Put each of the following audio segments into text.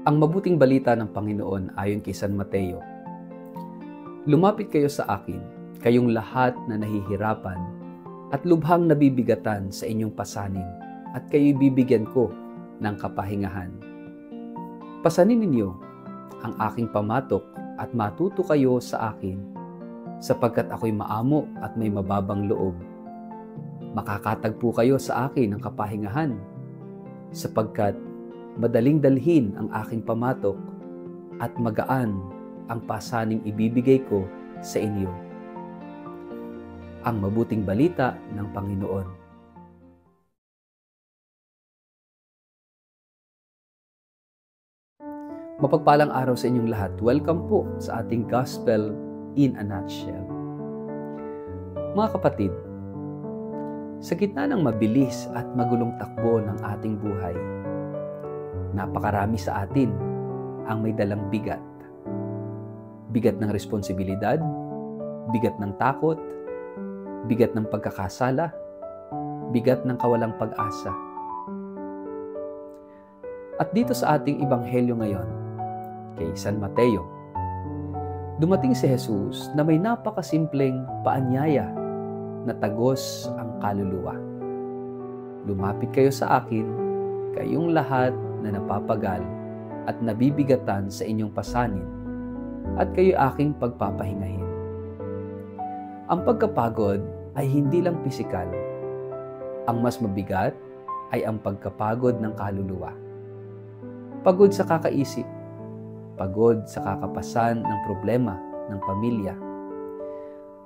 Ang mabuting balita ng Panginoon ayon kay San Mateo. Lumapit kayo sa akin, kayong lahat na nahihirapan at lubhang nabibigatan sa inyong pasanin, at kayo'y bibigyan ko ng kapahingahan. Pasanin ninyo ang aking pamatok at matuto kayo sa akin, sapagkat ako'y maamo at may mababang loob. Makakatagpo kayo sa akin ng kapahingahan, sapagkat madaling dalhin ang aking pamatok at magaan ang pasaning ibibigay ko sa inyo. Ang mabuting balita ng Panginoon. Mapagpalang araw sa inyong lahat. Welcome po sa ating Gospel in a Nutshell. Mga kapatid, sa gitna ng mabilis at magulong takbo ng ating buhay, napakarami sa atin ang may dalang bigat. Bigat ng responsibilidad, bigat ng takot, bigat ng pagkakasala, bigat ng kawalang pag-asa. At dito sa ating ebanghelyo ngayon, kay San Mateo, dumating si Jesus na may napakasimpleng paanyaya na tagos ang kaluluwa. Lumapit kayo sa akin, kayong lahat na napapagal at nabibigatan sa inyong pasanin, at kayo aking pagpapahingahin. Ang pagkapagod ay hindi lang pisikal. Ang mas mabigat ay ang pagkapagod ng kaluluwa. Pagod sa kakaisip, pagod sa kakapasan ng problema ng pamilya,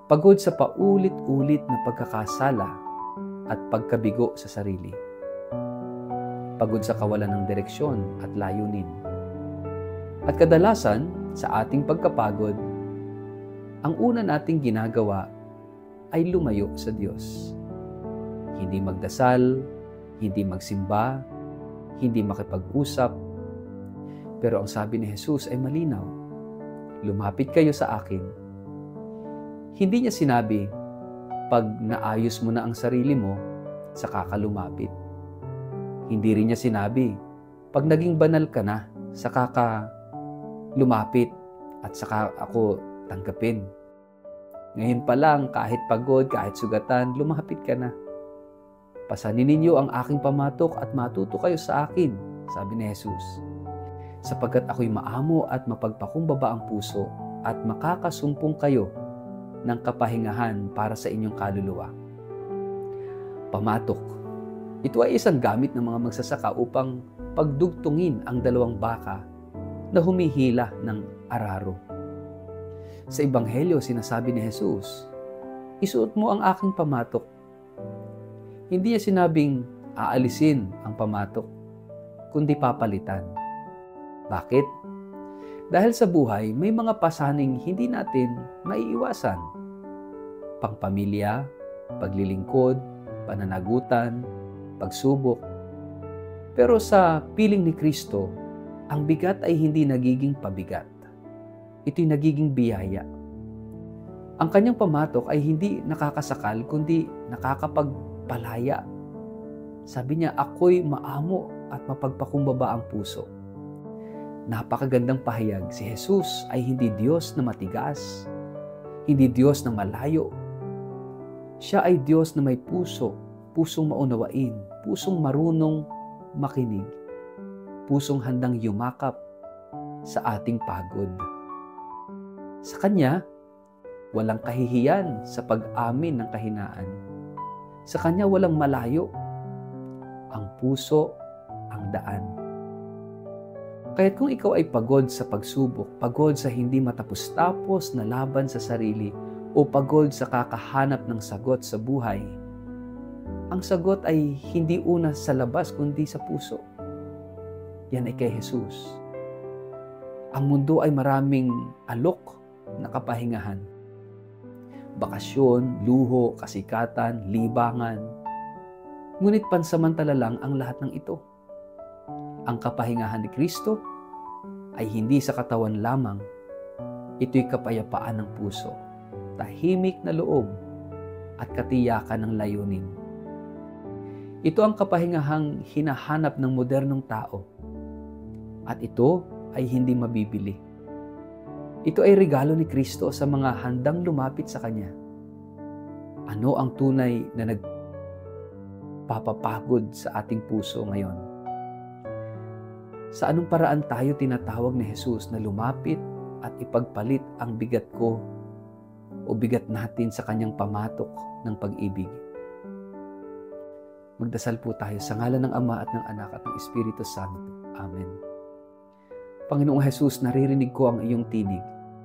pagod sa paulit-ulit na pagkakasala at pagkabigo sa sarili, pagod sa kawalan ng direksyon at layunin. At kadalasan, sa ating pagkapagod, ang una nating ginagawa ay lumayo sa Diyos. Hindi magdasal, hindi magsimba, hindi makipag-usap. Pero ang sabi ni Jesus ay malinaw, lumapit kayo sa akin. Hindi niya sinabi, pag naayos mo na ang sarili mo, saka ka lumapit. Hindi rin niya sinabi, pag naging banal ka na, saka ka lumapit at saka ako tanggapin. Ngayon pa lang, kahit pagod, kahit sugatan, lumapit ka na. Pasanin ninyo ang aking pamatok at matuto kayo sa akin, sabi ni Jesus. Sapagkat ako'y maamo at mapagpakumbaba ang puso at makakasumpong kayo ng kapahingahan para sa inyong kaluluwa. Pamatok. Ito ay isang gamit ng mga magsasaka upang pagdugtungin ang dalawang baka na humihila ng araro. Sa Ebanghelyo, sinasabi ni Jesus, isuot mo ang aking pamatok. Hindi niya sinabing aalisin ang pamatok, kundi papalitan. Bakit? Dahil sa buhay, may mga pasaning hindi natin maiiwasan. Pangpamilya, paglilingkod, pananagutan, pagsubok. Pero sa piling ni Kristo, ang bigat ay hindi nagiging pabigat. Ito'y nagiging biyaya. Ang kanyang pamatok ay hindi nakakasakal, kundi nakakapagpalaya. Sabi niya, ako'y maamo at mapagpakumbaba ang puso. Napakagandang pahayag, si Jesus ay hindi Diyos na matigas, hindi Diyos na malayo. Siya ay Diyos na may puso, pusong maunawain, pusong marunong makinig, pusong handang yumakap sa ating pagod. Sa Kanya, walang kahihiyan sa pag-amin ng kahinaan. Sa Kanya walang malayo. Ang puso, ang daan. Kaya't kung ikaw ay pagod sa pagsubok, pagod sa hindi matapos-tapos na laban sa sarili, o pagod sa kakahanap ng sagot sa buhay, ang sagot ay hindi una sa labas kundi sa puso. Yan ay kay Jesus. Ang mundo ay maraming alok na kapahingahan. Bakasyon, luho, kasikatan, libangan. Ngunit pansamantala lang ang lahat ng ito. Ang kapahingahan ni Kristo ay hindi sa katawan lamang. Ito'y kapayapaan ng puso, tahimik na loob, at katiyakan ng layunin. Ito ang kapahingahang hinahanap ng modernong tao. At ito ay hindi mabibili. Ito ay regalo ni Kristo sa mga handang lumapit sa Kanya. Ano ang tunay na nagpapapagod sa ating puso ngayon? Sa anong paraan tayo tinatawag ni Jesus na lumapit at ipagpalit ang bigat ko o bigat natin sa Kanyang pamatok ng pag-ibig? Magdasal po tayo sa ngalan ng Ama at ng Anak at ng Espiritu Santo. Amen. Panginoong Jesus, naririnig ko ang iyong tinig.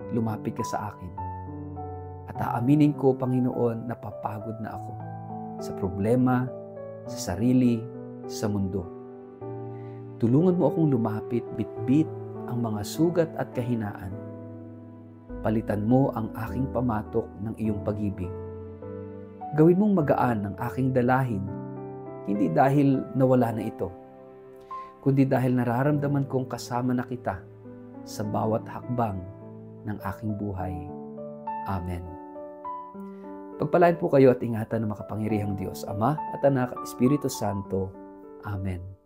Lumapit ka sa akin. At aaminin ko, Panginoon, na papagod na ako sa problema, sa sarili, sa mundo. Tulungan mo akong lumapit, bitbit ang mga sugat at kahinaan. Palitan mo ang aking pamatok ng iyong pag-ibig. Gawin mong magaan ang aking dalahin, hindi dahil nawala na ito, kundi dahil nararamdaman kong kasama na kita sa bawat hakbang ng aking buhay. Amen. Pagpalain po kayo at ingatan ng makapangyarihang Diyos, Ama at Anak at Espiritu Santo. Amen.